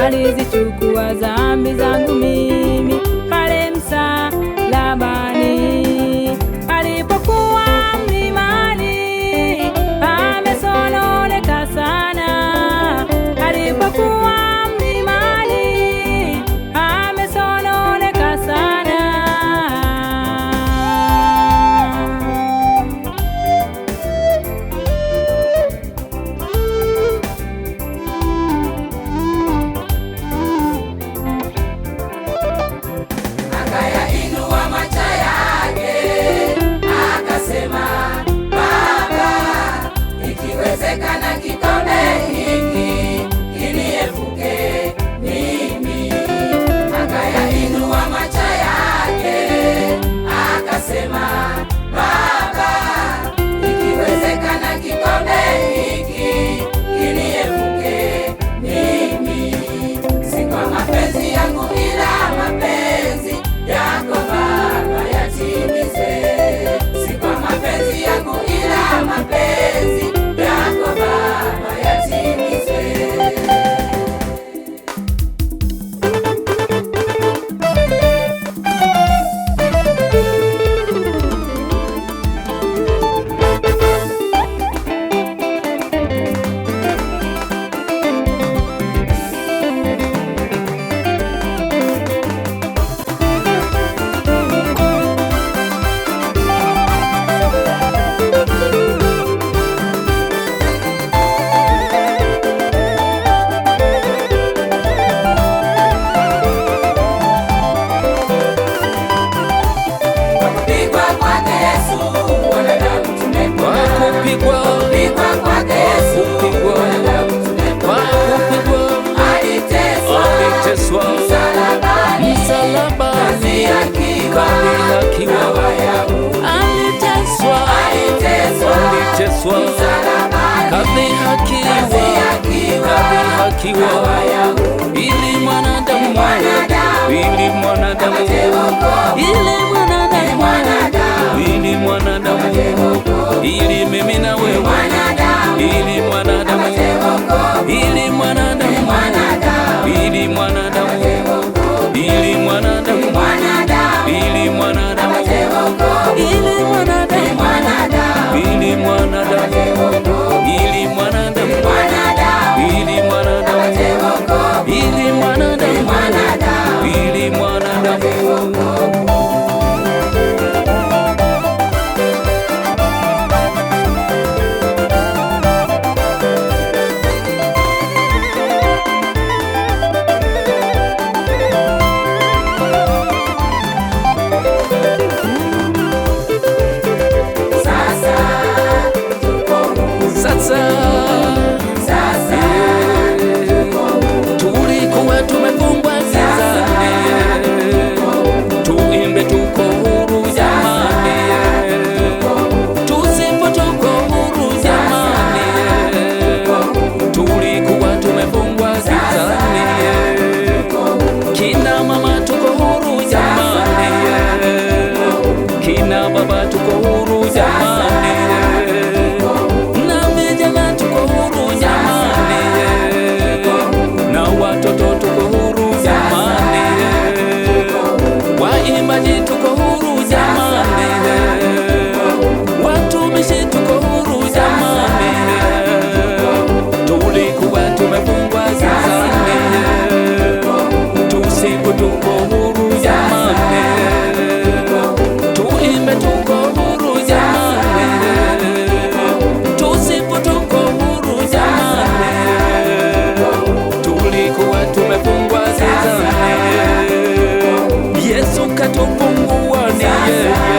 alizichukua dhambi zangu mimi pale msalabani. Alipokuwa mlimani amesononeka sana, alipokuwa mlimani amesononeka sana. Akayainua macho yake akasema, Baba, ikiwezekana kikombe hiki kiniepuke mimi. Akayainua macho yake akasema, Baba, ikiwezekana kikombe hiki kiniepuke mimi. Si kwa mapenzi yangu ila mapenzi yako Baba yatimize. Si kwa mapenzi yangu ila mapenzi yako Baba yatimize. Kupigwa kwake Yesu wanadamu tumepona. Kupigwa kwake Yesu wanadamu tumepona. Aliteswa msalabani, kadhihakiwa na Wayahudi. Aliteswa msalabani, kadhihakiwa na Wayahudi. Ili mwanadamu ili mimi na wewe, ili mwanadamu, ili mwanadamu, ili mwanadamu, ili mwanadamu, ili mwanadamu, ili mwanadamu, ili mwanadamu, ili mwanadamu, ili mwanadamu, ili mwanadamu, ili mwanadamu. Sasa tulikuwa tumefungwa gizani, tuimbe tuko huru jamani, tusipo tuko huru jamani, tulikuwa tumefungwa gizani, kina mama tuko huru jamani, kina baba tuko huru jamani, na vijana tuko huru jamani, na watoto tuko huru jamani, waimbaji tuko huru jamani, watumishi tuko huru jamani, tulikuwa tumefungwa gizani, tusiku tuko huru jamani, tuimbe tuko huru jamani, tusipo tuko huru jamani, tulikuwa tumefungwa gizani, Yesu katufungua ni yeye.